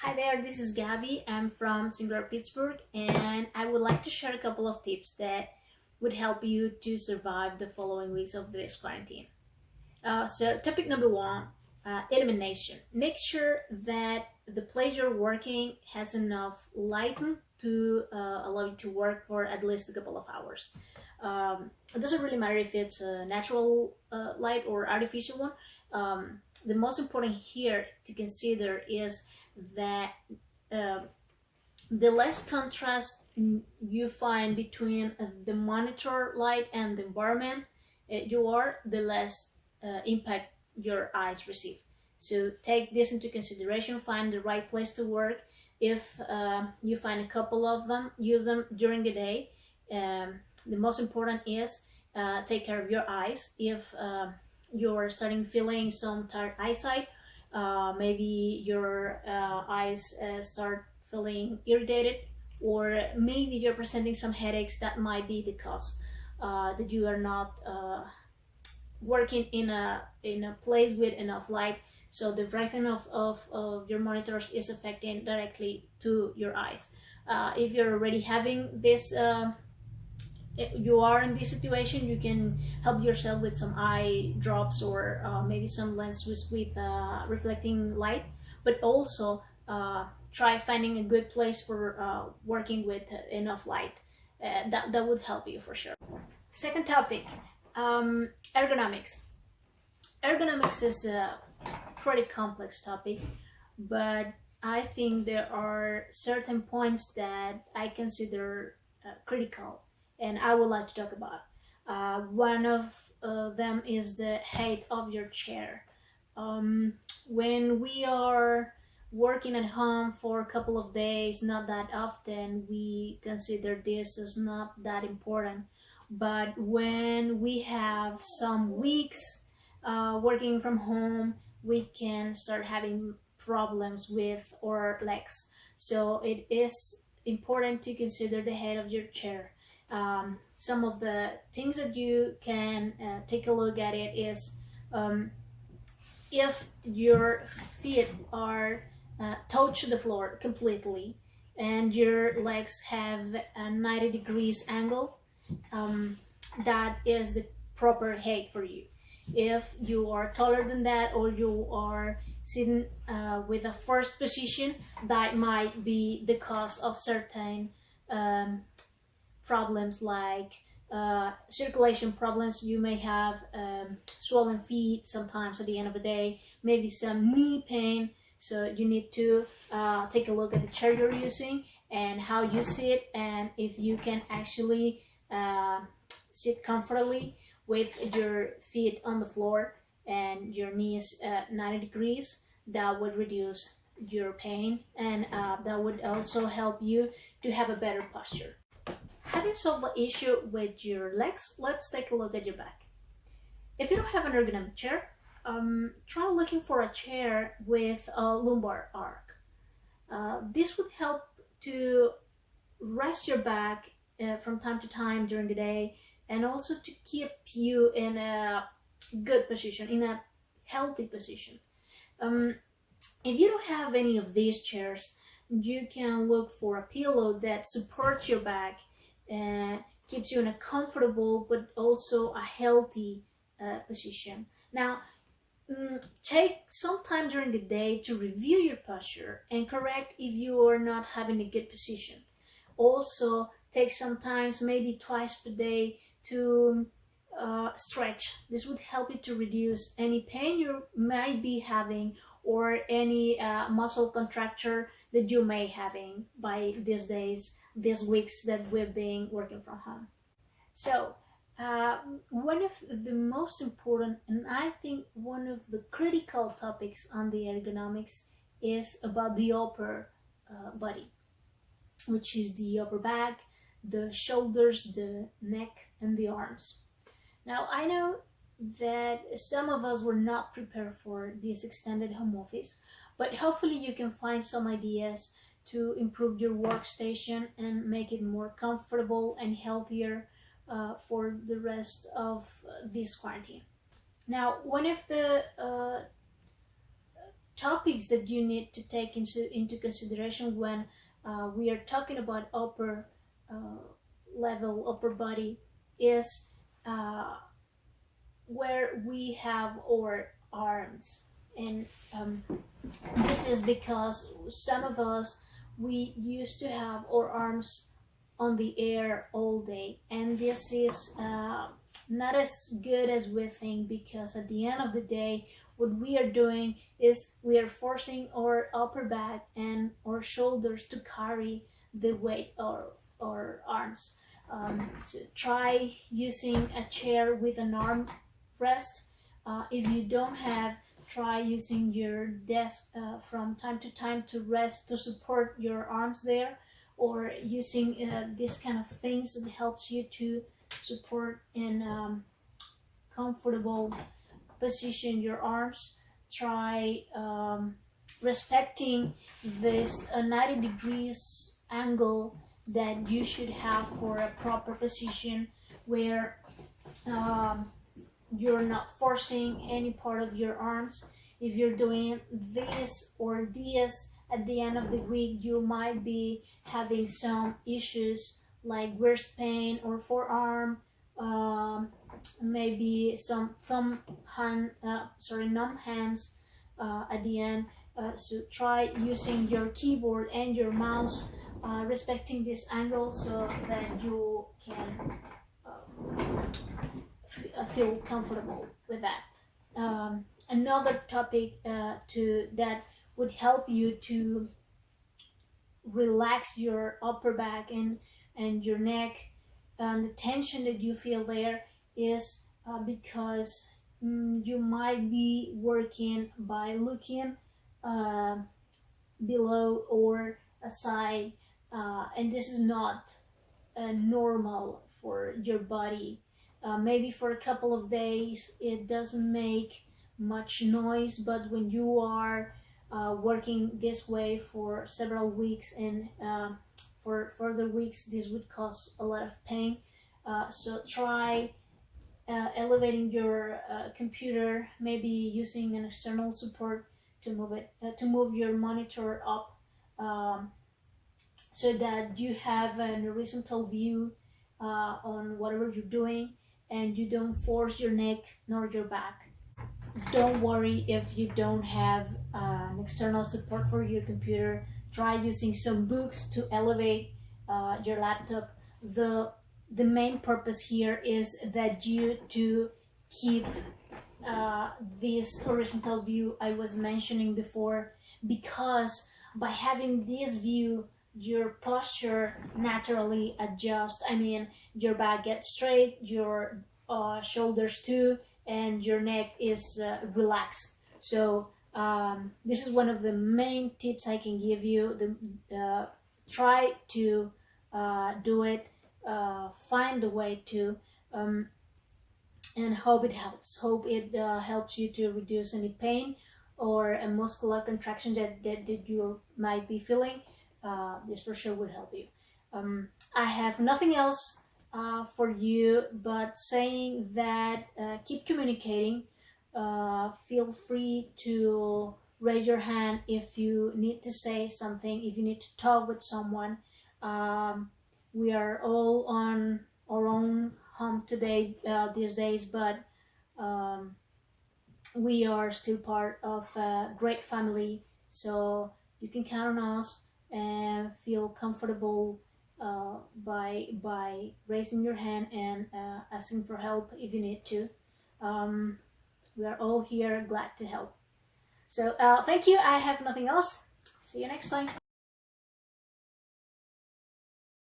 Hi there, this is Gabby. I'm from Pittsburg, and I would like to share a couple of tips that would help you to survive the following weeks of this quarantine. So topic number one, illumination. Make sure that the place you're working has enough light to allow you to work for at least a couple of hours. It doesn't really matter if it's a natural light or artificial one. The most important here to consider is that the less contrast you find between the monitor light and the environment the less impact your eyes receive. So take this into consideration, find the right place to work. If you find a couple of them, use them during the day. The most important is take care of your eyes. If you're starting feeling some tired eyesight, maybe your eyes start feeling irritated, or maybe you're presenting some headaches, that might be the cause that you are not working in a place with enough light, so the brightness of your monitors is affecting directly to your eyes. If you're already having this you are in this situation, you can help yourself with some eye drops or maybe some lenses with reflecting light, but also try finding a good place for working with enough light. That would help you for sure. Second topic, ergonomics. Ergonomics is a pretty complex topic, but I think there are certain points that I consider critical and I would like to talk about. One of them is the height of your chair. When we are working at home for a couple of days, not that often, we consider this as not that important. But when we have some weeks working from home, we can start having problems with our legs. So it is important to consider the height of your chair. Some of the things that you can take a look at it is if your feet are touch the floor completely and your legs have a 90 degrees angle, that is the proper height for you. If you are taller than that, or you are sitting with a first position, that might be the cause of certain problems like circulation problems. You may have swollen feet sometimes at the end of the day, maybe some knee pain. So you need to take a look at the chair you're using and how you sit, and if you can actually sit comfortably with your feet on the floor and your knees 90 degrees. That would reduce your pain, and that would also help you to have a better posture. Having solved the issue with your legs, let's take a look at your back. If you don't have an ergonomic chair, try looking for a chair with a lumbar arc. This would help to rest your back from time to time during the day, and also to keep you in a good position, in a healthy position. If you don't have any of these chairs, you can look for a pillow that supports your back and keeps you in a comfortable but also a healthy position. Now, take some time during the day to review your posture and correct if you are not having a good position. Also, take some time, maybe twice per day, to stretch. This would help you to reduce any pain you might be having, or any muscle contracture that you may having by these days, these weeks that we've been working from home. So one of the most important, and I think one of the critical topics on the ergonomics, is about the upper body, which is the upper back, the shoulders, the neck, and the arms. Now, I know that some of us were not prepared for this extended home office, but hopefully you can find some ideas to improve your workstation and make it more comfortable and healthier for the rest of this quarantine. Now, one of the topics that you need to take into consideration when we are talking about upper level, upper body, is where we have our arms. And this is because some of us, we used to have our arms on the air all day, and this is not as good as we think, because at the end of the day, what we are doing is we are forcing our upper back and our shoulders to carry the weight of our arms. So try using a chair with an arm rest. If you don't have, try using your desk from time to time to rest, to support your arms there, or using this kind of things that helps you to support in comfortable position your arms. Try respecting this 90 degrees angle that you should have for a proper position, where you're not forcing any part of your arms. If you're doing this or this, at the end of the week you might be having some issues like wrist pain or forearm, maybe some numb hands at the end. So try using your keyboard and your mouse, respecting this angle, so that you can feel comfortable with that. Another topic that would help you to relax your upper back and your neck, and the tension that you feel there, is because you might be working by looking below or aside, and this is not normal for your body. Maybe for a couple of days it doesn't make much noise, but when you are working this way for several weeks, and for further weeks, this would cause a lot of pain. So try elevating your computer, maybe using an external support to move it, to move your monitor up, so that you have an horizontal view on whatever you're doing, and you don't force your neck nor your back. Don't worry if you don't have an external support for your computer. Try using some books to elevate your laptop. The main purpose here is that you to keep this horizontal view I was mentioning before, because by having this view, your posture naturally adjusts. I mean, your back gets straight, your shoulders too, and your neck is relaxed. So this is one of the main tips I can give you. Try to do it, find a way to, and hope it helps. Hope it helps you to reduce any pain or a muscular contraction that you might be feeling. This for sure would help you. I have nothing else for you but saying that keep communicating. Feel free to raise your hand if you need to say something, if you need to talk with someone. We are all on our own home today, these days, but we are still part of a great family, so you can count on us and feel comfortable by raising your hand and asking for help if you need to. We are all here, glad to help. So thank you. I have nothing else. See you next time.